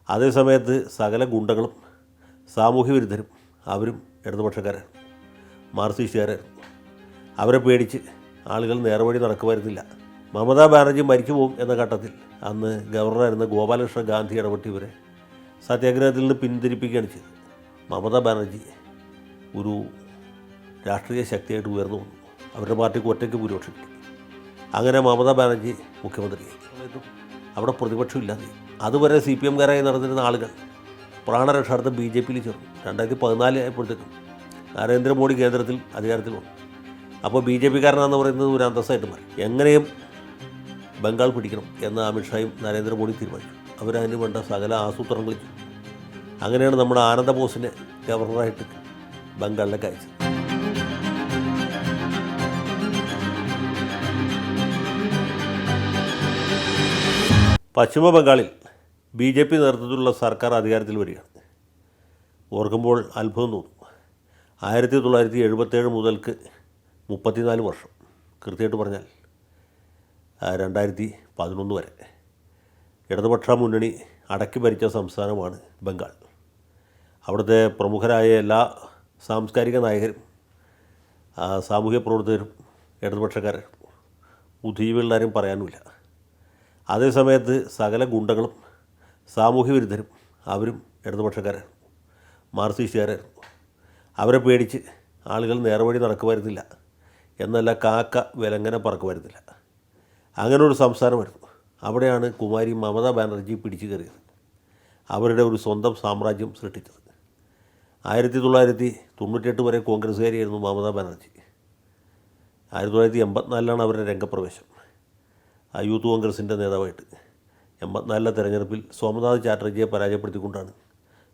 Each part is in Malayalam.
അതേസമയത്ത് സകല ഗുണ്ടകളും സാമൂഹ്യ വിരുദ്ധരും അവരും ഇടതുപക്ഷക്കാരായിരുന്നു, മാർക്സിസ്റ്റുകാരായിരുന്നു. അവരെ പേടിച്ച് ആളുകൾ നേർവഴി നടക്കുമായിരുന്നില്ല. മമതാ ബാനർജി മരിച്ചു പോകും എന്ന ഘട്ടത്തിൽ അന്ന് ഗവർണറായിരുന്ന ഗോപാലകൃഷ്ണ ഗാന്ധി ഇടപെട്ട് ഇവരെ സത്യാഗ്രഹത്തിൽ നിന്ന് പിന്തിരിപ്പിക്കുകയാണ് ചെയ്തത്. മമതാ ബാനർജി ഒരു രാഷ്ട്രീയ ശക്തിയായിട്ട് ഉയർന്നു വന്നു. അവരുടെ പാർട്ടിക്ക് ഒറ്റയ്ക്ക് ഭൂരിപക്ഷം കിട്ടി. അങ്ങനെ മമതാ ബാനർജി മുഖ്യമന്ത്രിയായി. അവിടെ പ്രതിപക്ഷം ഇല്ലാതെ അതുവരെ CPM നടന്നിരുന്ന ആളുകൾ പ്രാണരക്ഷാർത്ഥം BJPയിൽ ചേർന്നു. 2014 ആയപ്പോഴത്തേക്കും നരേന്ദ്രമോദി കേന്ദ്രത്തിൽ അധികാരത്തിൽ വന്നു. അപ്പോൾ BJPക്കാരനാണെന്ന് പറയുന്നത് ഒരു അന്തസ്സായിട്ട് മാറി. എങ്ങനെയും ബംഗാൾ പിടിക്കണം എന്ന് അമിത്ഷായും നരേന്ദ്രമോദി തീരുമാനിച്ചു. അവരതിന് വേണ്ട സകല ആസൂത്രണങ്ങൾ ചെയ്തു. അങ്ങനെയാണ് നമ്മുടെ ആനന്ദ ബോസിനെ ഗവർണറായിട്ട് ബംഗാളിലേക്ക് അയച്ചത്. പശ്ചിമ ബംഗാളിൽ BJP നേതൃത്വത്തിലുള്ള സർക്കാർ അധികാരത്തിൽ വരികയാണ്. ഓർക്കുമ്പോൾ അത്ഭുതം തോന്നും. 1977 മുതൽക്ക് 34 വർഷം, കൃത്യമായിട്ട് പറഞ്ഞാൽ 2011 വരെ ഇടതുപക്ഷ മുന്നണി അടക്കി ഭരിച്ച സംസ്ഥാനമാണ് ബംഗാൾ. അവിടുത്തെ പ്രമുഖരായ എല്ലാ സാംസ്കാരിക നായകരും സാമൂഹ്യ പ്രവർത്തകരും ഇടതുപക്ഷക്കാരായിരുന്നു. ബുദ്ധിജീവികളാരും പറയാനുമില്ല. അതേസമയത്ത് സകല ഗുണ്ടകളും സാമൂഹ്യ വിരുദ്ധരും അവരും ഇടതുപക്ഷക്കാരായിരുന്നു, മാർക്സിസ്റ്റുകാരായിരുന്നു. അവരെ പേടിച്ച് ആളുകൾ നേർവഴി നടക്കുമായിരുന്നില്ല, എന്നല്ല കാക്ക വിലങ്ങനെ പറക്കുമായിരുന്നില്ല. അങ്ങനെ ഒരു സംസ്ഥാനമായിരുന്നു. അവിടെയാണ് കുമാരി മമതാ ബാനർജി പിടിച്ചു കയറിയത്, അവരുടെ ഒരു സ്വന്തം സാമ്രാജ്യം സൃഷ്ടിച്ചത്. 1998 വരെ കോൺഗ്രസ്സുകാരിയായിരുന്നു മമതാ ബാനർജി. 1984 അവരുടെ രംഗപ്രവേശം യൂത്ത് കോൺഗ്രസിൻ്റെ നേതാവായിട്ട്. 84 തെരഞ്ഞെടുപ്പിൽ സോമനാഥ് ചാറ്റർജിയെ പരാജയപ്പെടുത്തിക്കൊണ്ടാണ്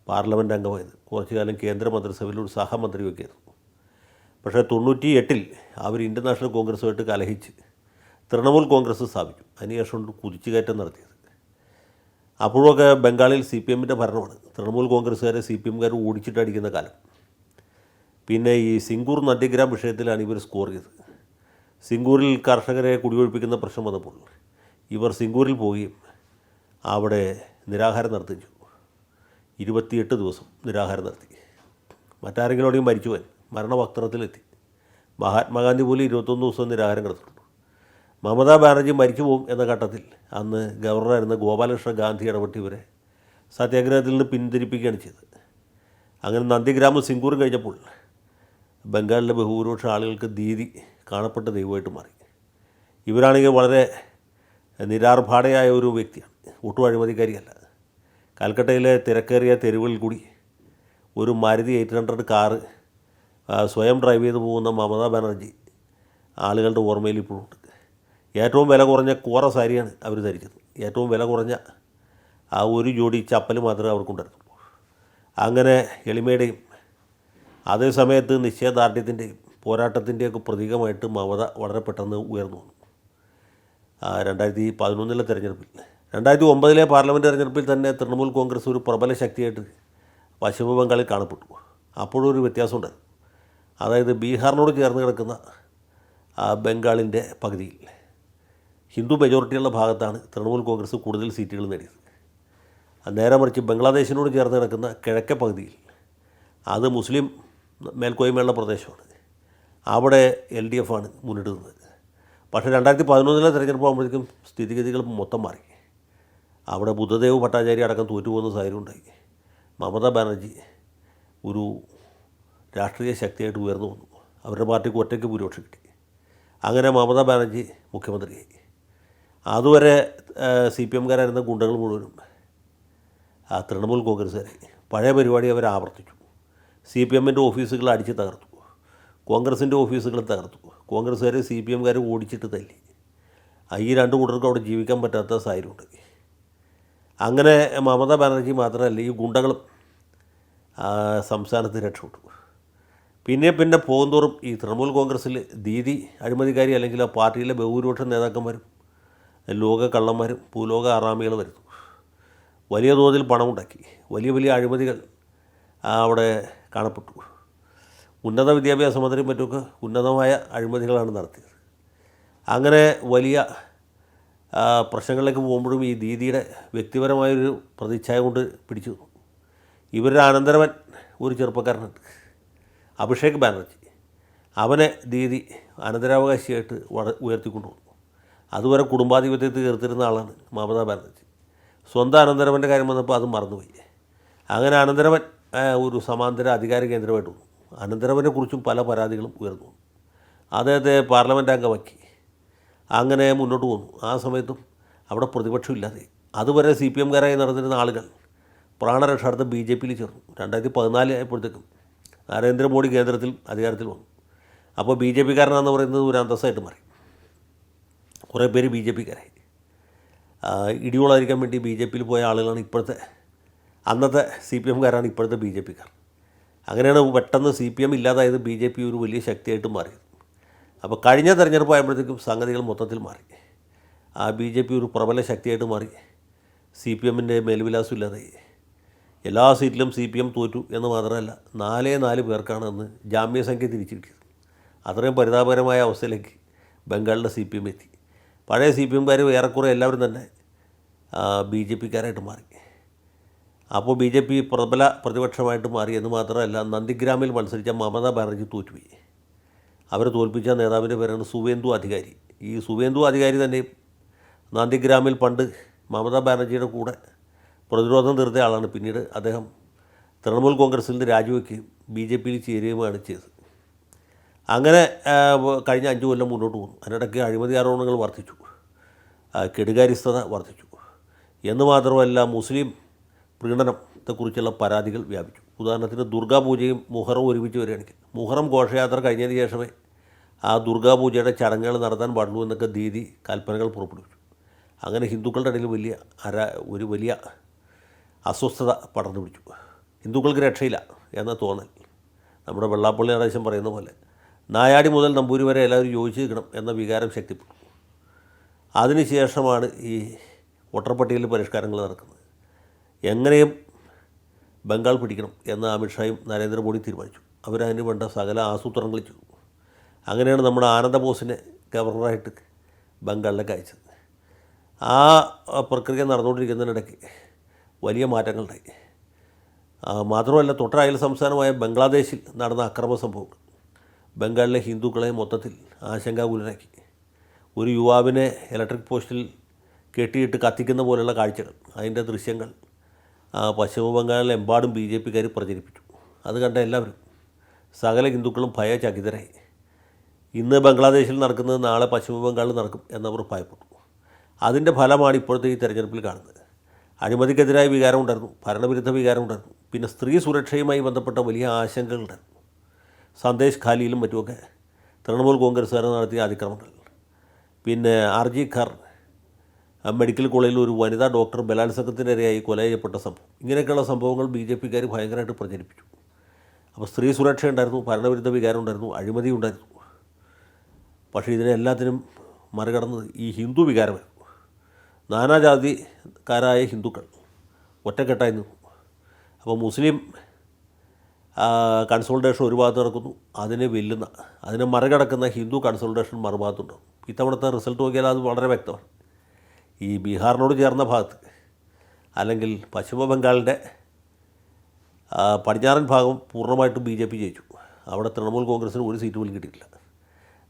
പാർലമെൻറ്റ് അംഗമായത്. കുറച്ചു കാലം കേന്ദ്രമന്ത്രിസഭയിൽ ഒരു സഹമന്ത്രിയൊക്കെ ആയിരുന്നു. പക്ഷേ 98 അവർ ഇന്ത്യൻ നാഷണൽ കോൺഗ്രസുമായിട്ട് കലഹിച്ച് തൃണമൂൽ കോൺഗ്രസ് സ്ഥാപിച്ചു. അതിനുശേഷം കുതിച്ചുകയറ്റം നടത്തിയത്. അപ്പോഴൊക്കെ ബംഗാളിൽ CPMൻ്റെ ഭരണമാണ്. തൃണമൂൽ കോൺഗ്രസ്സുകാരെ CPMകാർ ഓടിച്ചിട്ടടിക്കുന്ന കാലം. പിന്നെ ഈ സിംഗൂർ നന്ദിഗ്രാം വിഷയത്തിലാണ് ഇവർ സ്കോർ ചെയ്തത്. സിംഗൂരിൽ കർഷകരെ കുടിയൊഴിപ്പിക്കുന്ന പ്രശ്നം വന്നപ്പോൾ ഇവർ സിംഗൂരിൽ പോവുകയും അവിടെ നിരാഹാരം നടത്തുകയും ചെയ്തു. 28 ദിവസം നിരാഹാരം നടത്തി. മറ്റാരെങ്കിലോടെയും മരിച്ചു പോകാൻ മരണവക്ത്രത്തിലെത്തി. മഹാത്മാഗാന്ധി പോലും 21 ദിവസം നിരാഹാരം കിടത്തിട്ടുണ്ട്. മമതാ ബാനർജി മരിച്ചു പോകും എന്ന ഘട്ടത്തിൽ അന്ന് ഗവർണറായിരുന്ന ഗോപാലകൃഷ്ണ ഗാന്ധി ഇടപെട്ട് ഇവരെ സത്യാഗ്രഹത്തിൽ നിന്ന് പിന്തിരിപ്പിക്കുകയാണ് ചെയ്തത്. അങ്ങനെ നന്ദിഗ്രാമം സിംഗൂർ കഴിഞ്ഞപ്പോൾ ബംഗാളിലെ ബഹുഭൂരിപക്ഷം ആളുകൾക്ക് ദീദി കാണപ്പെട്ട ദൈവമായിട്ട് മാറി. ഇവരാണെങ്കിൽ വളരെ നിരാർഭാടയായ ഒരു വ്യക്തിയാണ്, ഒട്ടും അഴിമതിക്കാരിയല്ല. കൽക്കട്ടയിലെ തിരക്കേറിയ തെരുവുകളിൽ കൂടി ഒരു മാരുതി 800 കാറ് സ്വയം ഡ്രൈവ് ചെയ്ത് പോകുന്ന മമതാ ബാനർജി ആളുകളുടെ ഓർമ്മയിൽ ഇപ്പോഴുണ്ട്. ഏറ്റവും വില കുറഞ്ഞ കോറ സാരിയാണ് അവർ ധരിച്ചത്. ഏറ്റവും വില കുറഞ്ഞ ഒരു ജോഡി ചപ്പൽ മാത്രമേ അവർക്കുണ്ടായിരുന്നുള്ളൂ. അങ്ങനെ എളിമയുടെയും അതേസമയത്ത് നിശ്ചയദാർഢ്യത്തിൻ്റെയും പോരാട്ടത്തിൻ്റെയൊക്കെ പ്രതീകമായിട്ട് മമത വളരെ പെട്ടെന്ന് ഉയർന്നു വന്നു. 2011 തെരഞ്ഞെടുപ്പിൽ, 2009 പാർലമെൻറ്റ് തെരഞ്ഞെടുപ്പിൽ തന്നെ തൃണമൂൽ കോൺഗ്രസ് ഒരു പ്രബല ശക്തിയായിട്ട് പശ്ചിമ ബംഗാളിൽ കാണപ്പെട്ടു. അപ്പോഴും ഒരു വ്യത്യാസമുണ്ടായിരുന്നു. അതായത് ബീഹാറിനോട് ചേർന്ന് കിടക്കുന്ന ബംഗാളിൻ്റെ പകുതിയിൽ ഹിന്ദു മെജോറിറ്റിയുള്ള ഭാഗത്താണ് തൃണമൂൽ കോൺഗ്രസ് കൂടുതൽ സീറ്റുകൾ നേടിയത്. നേരെ മറിച്ച് ബംഗ്ലാദേശിനോട് ചേർന്ന് കിടക്കുന്ന കിഴക്കേ പകുതിയിൽ അത് മുസ്ലിം മേൽക്കോയ്മയുള്ള പ്രദേശമാണ്. അവിടെ LDF ആണ് മുന്നിട്ട് നിന്നത്. പക്ഷേ 2011 തെരഞ്ഞെടുപ്പ് ആകുമ്പോഴേക്കും സ്ഥിതിഗതികൾ മൊത്തം മാറി. അവിടെ ബുദ്ധദേവ് ഭട്ടാചാര്യ അടക്കം തോറ്റുപോകുന്ന സാഹചര്യം ഉണ്ടായി. മമതാ ബാനർജി ഒരു രാഷ്ട്രീയ ശക്തിയായിട്ട് ഉയർന്നു വന്നു. അവരുടെ പാർട്ടിക്ക് ഒറ്റയ്ക്ക് ഭൂരിപക്ഷം കിട്ടി. അങ്ങനെ മമതാ ബാനർജി മുഖ്യമന്ത്രിയായി. അതുവരെ CPMകാരായിരുന്ന ഗുണ്ടകൾ മുഴുവനും തൃണമൂൽ കോൺഗ്രസ്സുകാരായി. പഴയ പരിപാടി അവർ ആവർത്തിച്ചു. CPMൻ്റെ ഓഫീസുകൾ അടിച്ച് തകർത്തു, കോൺഗ്രസിൻ്റെ ഓഫീസുകൾ തകർത്തു. കോൺഗ്രസ്സുകാർ CPMകാർ ഓടിച്ചിട്ട് തല്ലി. ഈ രണ്ട് കൂട്ടർക്കും അവിടെ ജീവിക്കാൻ പറ്റാത്ത സാഹചര്യം ഉണ്ടായി. അങ്ങനെ മമതാ ബാനർജി മാത്രമല്ല, ഈ ഗുണ്ടകളും സംസ്ഥാനത്ത് രക്ഷപ്പെട്ടു. പിന്നെ പോകുന്തോറും ഈ തൃണമൂൽ കോൺഗ്രസ്സിൽ ദീദി അഴിമതിക്കാരി അല്ലെങ്കിൽ ആ പാർട്ടിയിലെ ബഹുഭൂരിപക്ഷം നേതാക്കന്മാരും ലോക കള്ളന്മാരും ഭൂലോക ആറാമികൾ വരുന്നു. വലിയ തോതിൽ പണമുണ്ടാക്കി. വലിയ അഴിമതികൾ അവിടെ കാണപ്പെട്ടു. ഉന്നത വിദ്യാഭ്യാസ മന്ത്രിയും മറ്റുമൊക്കെ ഉന്നതമായ അഴിമതികളാണ് നടത്തിയത്. അങ്ങനെ വലിയ പ്രശ്നങ്ങളിലേക്ക് പോകുമ്പോഴും ഈ ദീദിയുടെ വ്യക്തിപരമായൊരു പ്രതിച്ഛായ കൊണ്ട് പിടിച്ചു. ഇവരുടെ അനന്തരവൻ ഒരു ചെറുപ്പക്കാരനുണ്ട്, അഭിഷേക് ബാനർജി. അവനെ ദീദി അനന്തരാവകാശിയായിട്ട് ഉയർത്തിക്കൊണ്ടുവന്നു. അതുവരെ കുടുംബാധിപത്യത്തിൽ തീർത്തിരുന്ന ആളാണ് മമതാ ബാനർജി. സ്വന്തം അനന്തരവൻ്റെ കാര്യം വന്നപ്പോൾ അത് മറന്നുപോയി. അങ്ങനെ അനന്തരവൻ ഒരു സമാന്തര അധികാര കേന്ദ്രമായിട്ട് വന്നു. അനന്തരവനെക്കുറിച്ചും പല പരാതികളും ഉയർന്നു. അദ്ദേഹത്തെ പാർലമെൻറ്റ് അംഗമാക്കി. അങ്ങനെ മുന്നോട്ട് പോന്നു. ആ സമയത്തും അവിടെ പ്രതിപക്ഷമില്ലാതെ അതുവരെ CPM-കാരായി നടന്നിരുന്ന ആളുകൾ പ്രാണരക്ഷാർത്ഥം BJP-യിൽ ചേർന്നു. 2014 ആയപ്പോഴത്തേക്കും നരേന്ദ്രമോദി കേന്ദ്രത്തിൽ അധികാരത്തിൽ വന്നു. അപ്പോൾ BJP-കാരനാണെന്ന് പറയുന്നത് ഒരു അന്തസ്സായിട്ട് മാറി. കുറേ പേര് BJP-കാരായി. ഇടിയോളായിരിക്കാൻ വേണ്ടി BJP-യിൽ പോയ ആളുകളാണ് അന്നത്തെ CPM-കാരാണ് ഇപ്പോഴത്തെ BJP-കാർ. അങ്ങനെയാണ് പെട്ടെന്ന് CPM ഇല്ലാതായത്. BJP ഒരു വലിയ ശക്തിയായിട്ട് മാറിയത്. അപ്പോൾ കഴിഞ്ഞ തെരഞ്ഞെടുപ്പ് ആയപ്പോഴത്തേക്കും സംഗതികൾ മൊത്തത്തിൽ മാറി. BJP ഒരു പ്രബല ശക്തിയായിട്ട് മാറി. CPM-ൻ്റെ മേൽവിലാസം ഇല്ലാതായി. എല്ലാ സീറ്റിലും CPM തോറ്റു എന്ന് മാത്രമല്ല 4 പേർക്കാണ് അന്ന് ജാമ്യസംഖ്യ തിരിച്ചു കിട്ടിയത്. അത്രയും പരിതാപകരമായ അവസ്ഥയിലേക്ക് ബംഗാളിലെ CPM എത്തി. പഴയ CPM-കാർ ഏറെക്കുറെ എല്ലാവരും തന്നെ BJP-കാരായിട്ട് മാറി. അപ്പോൾ BJP പ്രബല പ്രതിപക്ഷമായിട്ട് മാറി എന്ന് മാത്രമല്ല, നന്ദിഗ്രാമിൽ മത്സരിച്ച മമതാ ബാനർജി തോറ്റുപോയി. അവരെ തോൽപ്പിച്ച നേതാവിൻ്റെ പേരാണ് സുവേന്ദു അധികാരി. ഈ സുവേന്ദു അധികാരി തന്നെ നന്ദിഗ്രാമിൽ പണ്ട് മമതാ ബാനർജിയുടെ കൂടെ പ്രതിരോധം തീർത്ത ആളാണ്. പിന്നീട് അദ്ദേഹം തൃണമൂൽ കോൺഗ്രസിൽ നിന്ന് രാജിവെക്കുകയും BJP-യിൽ ചേരുകയുമാണ് ചെയ്തത്. അങ്ങനെ കഴിഞ്ഞ 5 കൊല്ലം മുന്നോട്ട് പോകുന്നു. അതിനിടയ്ക്ക് അഴിമതി ആരോപണങ്ങൾ വർദ്ധിച്ചു, കെടുകാര്യസ്ഥത വർദ്ധിച്ചു. എന്ന് മാത്രമല്ല, മുസ്ലിം പ്രീണനത്തെക്കുറിച്ചുള്ള പരാതികൾ വ്യാപിച്ചു. ഉദാഹരണത്തിന് ദുർഗാപൂജയും മുഹറവും ഒരുമിച്ച് വരികയാണെങ്കിൽ മുഹറം ഘോഷയാത്ര കഴിഞ്ഞതിന് ശേഷമേ ആ ദുർഗാപൂജയുടെ ചടങ്ങുകൾ നടത്താൻ പാടുള്ളൂ എന്നൊക്കെ ദീദി കൽപ്പനകൾ പുറപ്പെടുവിച്ചു. അങ്ങനെ ഹിന്ദുക്കളുടെ ഇടയിൽ ഒരു വലിയ അസ്വസ്ഥത പടർന്നു പിടിച്ചു. ഹിന്ദുക്കൾക്ക് രക്ഷയില്ല എന്ന തോന്നൽ. നമ്മുടെ വെള്ളാപ്പള്ളി നടേശൻ പറയുന്ന പോലെ നായാടി മുതൽ നമ്പൂരി വരെ എല്ലാവരും യോജിച്ച് നിൽക്കണം എന്ന വികാരം ശക്തിപ്പെട്ടു. അതിനുശേഷമാണ് ഈ വോട്ടർപട്ടികയിൽ പരിഷ്കാരങ്ങൾ നടക്കുന്നത്. എങ്ങനെയും ബംഗാൾ പിടിക്കണം എന്ന് അമിത്ഷായും നരേന്ദ്രമോദി തീരുമാനിച്ചു. അവരതിന് വേണ്ട സകല ആസൂത്രണങ്ങൾ ചെയ്തു. അങ്ങനെയാണ് നമ്മുടെ ആനന്ദബോസിനെ ഗവർണറായിട്ട് ബംഗാളിലേക്ക് അയച്ചത്. ആ പ്രക്രിയ നടന്നുകൊണ്ടിരിക്കുന്നതിനിടയ്ക്ക് വലിയ മാറ്റങ്ങളുണ്ടായി. മാത്രമല്ല, തൊട്ടയൽ സംസ്ഥാനമായ ബംഗ്ലാദേശിൽ നടന്ന അക്രമ സംഭവങ്ങൾ ബംഗാളിലെ ഹിന്ദുക്കളെ മൊത്തത്തിൽ ആശങ്കാകുലരാക്കി. ഒരു യുവാവിനെ ഇലക്ട്രിക് പോസ്റ്റിൽ കെട്ടിയിട്ട് കത്തിക്കുന്ന പോലെയുള്ള കാഴ്ചകൾ, അതിൻ്റെ ദൃശ്യങ്ങൾ പശ്ചിമ ബംഗാളിലെമ്പാടും BJP-കാർ പ്രചരിപ്പിച്ചു. അത് കണ്ട എല്ലാവരും, സകല ഹിന്ദുക്കളും ഭയചകിതരായി. ഇന്ന് ബംഗ്ലാദേശിൽ നടക്കുന്നത് നാളെ പശ്ചിമ ബംഗാളിൽ നടക്കും എന്നവർ ഭയപ്പെട്ടു. അതിൻ്റെ ഫലമാണ് ഇപ്പോഴത്തെ ഈ തെരഞ്ഞെടുപ്പിൽ കാണുന്നത്. അഴിമതിക്കെതിരായ വികാരം ഉണ്ടായിരുന്നു, ഭരണവിരുദ്ധ വികാരം ഉണ്ടായിരുന്നു, പിന്നെ സ്ത്രീ സുരക്ഷയുമായി ബന്ധപ്പെട്ട വലിയ ആശങ്കകളുണ്ടായിരുന്നു. സന്ദേശ് ഖാലിയിലും മറ്റുമൊക്കെ തൃണമൂൽ കോൺഗ്രസ്സുകാർ നടത്തിയ അതിക്രമങ്ങൾ, പിന്നെ RG ഖർ മെഡിക്കൽ കോളേജിൽ ഒരു വനിതാ ഡോക്ടർ ബലാത്സംഗത്തിനിരയായി കൊല ചെയ്യപ്പെട്ട സംഭവം, ഇങ്ങനെയൊക്കെയുള്ള സംഭവങ്ങൾ BJP-കാർ ഭയങ്കരമായിട്ട് പ്രചരിപ്പിച്ചു. അപ്പോൾ സ്ത്രീ സുരക്ഷ ഉണ്ടായിരുന്നു, ഭരണവിരുദ്ധ വികാരം ഉണ്ടായിരുന്നു, അഴിമതി ഉണ്ടായിരുന്നു. പക്ഷേ ഇതിനെല്ലാത്തിനും മറികടന്നത് ഈ ഹിന്ദു വികാരമായിരുന്നു. നാനാജാതിക്കാരായ ഹിന്ദുക്കൾ ഒറ്റക്കെട്ടായി നിന്നു. അപ്പോൾ മുസ്ലിം കൺസോൾട്ടേഷൻ ഒരു ഭാഗത്ത് നടക്കുന്നു, അതിനെ മറികടക്കുന്ന ഹിന്ദു കൺസോൾട്ടേഷൻ മറുഭാഗത്തുണ്ടാകും. ഇത്തവണത്തെ റിസൾട്ട് നോക്കിയാൽ അത് വളരെ വ്യക്തമാണ്. ഈ ബീഹാറിനോട് ചേർന്ന ഭാഗത്ത്, അല്ലെങ്കിൽ പശ്ചിമ ബംഗാളിൻ്റെ പടിഞ്ഞാറൻ ഭാഗം പൂർണ്ണമായിട്ടും BJP ജയിച്ചു. അവിടെ തൃണമൂൽ കോൺഗ്രസ്സിന് ഒരു സീറ്റ് പോലും കിട്ടിയിട്ടില്ല.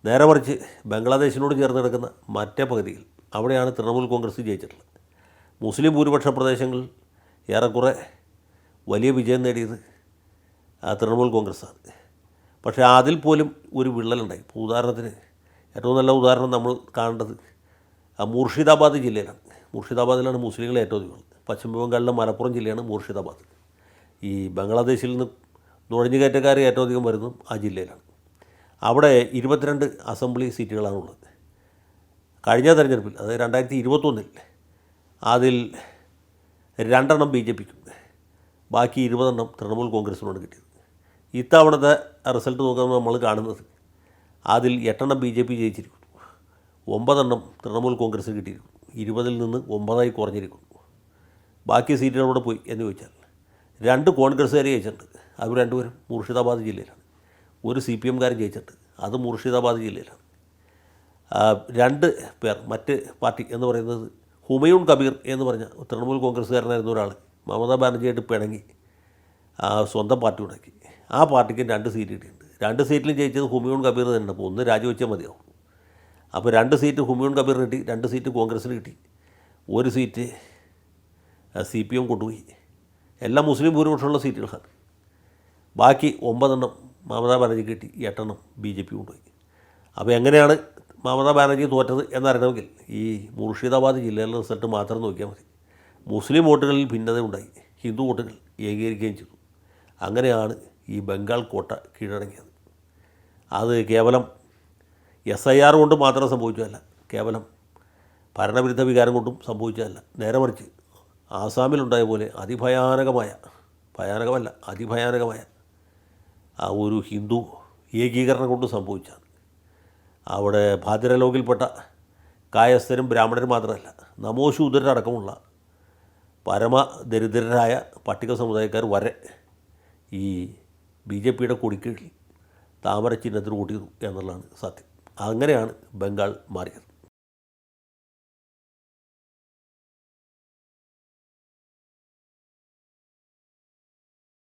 നേരെ മറിച്ച് ബംഗ്ലാദേശിനോട് ചേർന്ന് കിടക്കുന്ന മറ്റേ പകുതിയിൽ അവിടെയാണ് തൃണമൂൽ കോൺഗ്രസ് ജയിച്ചിട്ടുള്ളത്. മുസ്ലിം ഭൂരിപക്ഷ പ്രദേശങ്ങളിൽ ഏറെക്കുറെ വലിയ വിജയം നേടിയത് തൃണമൂൽ കോൺഗ്രസ്സാണ്. പക്ഷേ അതിൽ പോലും ഒരു വിള്ളലുണ്ടായി. ഇപ്പോൾ ഉദാഹരണത്തിന് ഏറ്റവും നല്ല ഉദാഹരണം നമ്മൾ കാണേണ്ടത് മൂർഷിദാബാദ് ജില്ലയിലാണ്. മൂർഷിദാബാദിലാണ് മുസ്ലിങ്ങൾ ഏറ്റവും അധികം. പശ്ചിമ ബംഗാളിലെ മലപ്പുറം ജില്ലയാണ് മൂർഷിദാബാദ്. ഈ ബംഗ്ലാദേശിൽ നിന്ന് നുഴഞ്ഞുകയറ്റക്കാർ ഏറ്റവും അധികം വരുന്നതും ആ ജില്ലയിലാണ്. അവിടെ 22 അസംബ്ലി സീറ്റുകളാണുള്ളത്. കഴിഞ്ഞ തെരഞ്ഞെടുപ്പിൽ, അതായത് 2021, അതിൽ 2 BJP-ക്കും ബാക്കി 20 തൃണമൂൽ കോൺഗ്രസിനോട് കിട്ടിയത്. ഇത്തവണത്തെ റിസൾട്ട് നോക്കുമ്പോൾ നമ്മൾ കാണുന്നത് അതിൽ 8 BJP ജയിച്ചിരിക്കുന്നു, 9 തൃണമൂൽ കോൺഗ്രസ് കിട്ടിയിരിക്കുന്നു. 20-ൽ നിന്ന് 9 കുറഞ്ഞിരിക്കുന്നു. ബാക്കി സീറ്റുകളോടെ പോയി എന്ന് ചോദിച്ചാൽ 2 കോൺഗ്രസ്സുകാർ ജയിച്ചിട്ടുണ്ട്. അവർ രണ്ടുപേരും മുർഷിദാബാദ് ജില്ലയിലാണ്. ഒരു CPM-കാരൻ ജയിച്ചിട്ടുണ്ട്, അത് മുർഷിദാബാദ് ജില്ലയിലാണ്. രണ്ട് പേർ മറ്റ് പാർട്ടി എന്ന് പറയുന്നത് ഹുമയൂൺ കബീർ എന്ന് പറഞ്ഞ തൃണമൂൽ കോൺഗ്രസ്സുകാരനായിരുന്ന ഒരാൾ മമതാ ബാനർജിയായിട്ട് പിണങ്ങി സ്വന്തം പാർട്ടി ഉണ്ടാക്കി. ആ പാർട്ടിക്ക് 2 സീറ്റ് കിട്ടിയിട്ടുണ്ട്. 2 സീറ്റിലും ജയിച്ചത് ഹുമയൂൺ കബീർ തന്നെ. അപ്പോൾ ഒന്ന് രാജിവെച്ചാൽ മതിയാവും. അപ്പോൾ 2 സീറ്റ് ഹുമയൂൺ കബീറിന് കിട്ടി, 2 സീറ്റ് കോൺഗ്രസ്സിന് കിട്ടി, 1 സീറ്റ് CPM കൊണ്ടുപോയി. എല്ലാം മുസ്ലിം ഭൂരിപക്ഷമുള്ള സീറ്റുകളാണ്. ബാക്കി 9 മമതാ ബാനർജിക്ക് കിട്ടി, 8 BJP കൊണ്ടുപോയി. അപ്പോൾ എങ്ങനെയാണ് മമതാ ബാനർജി തോറ്റത് എന്നറിയണമെങ്കിൽ ഈ മുർഷിദാബാദ് ജില്ലയിലെ റിസൾട്ട് മാത്രം നോക്കിയാൽ മതി. മുസ്ലിം വോട്ടുകളിൽ ഭിന്നത ഉണ്ടായി, ഹിന്ദു വോട്ടുകൾ ഏകീകരിക്കുകയും ചെയ്തു. അങ്ങനെയാണ് ഈ ബംഗാൾ കോട്ട കീഴടങ്ങിയത്. അത് കേവലം SIR കൊണ്ട് മാത്രം സംഭവിച്ചതല്ല, കേവലം ഭരണവിരുദ്ധ വികാരം കൊണ്ടും സംഭവിച്ചതല്ല. നേരെ മറിച്ച് ആസാമിലുണ്ടായ പോലെ അതിഭയാനകമായ ആ ഒരു ഹിന്ദു ഏകീകരണം കൊണ്ട് സംഭവിച്ചതാണ്. അവിടെ ഭാദ്രലോകിൽപ്പെട്ട കായസ്ഥരും ബ്രാഹ്മണരും മാത്രമല്ല, നമോശൂദ്രരടക്കമുള്ള പരമദരിദ്രരായ പട്ടിക സമുദായക്കാർ വരെ ഈ BJPയുടെ കൊടിക്കീഴിൽ താമര ചിഹ്നത്തിന് വോട്ട് ചെയ്തു എന്നുള്ളതാണ് സത്യം. അങ്ങനെയാണ് ബംഗാൾ മാറിയത്.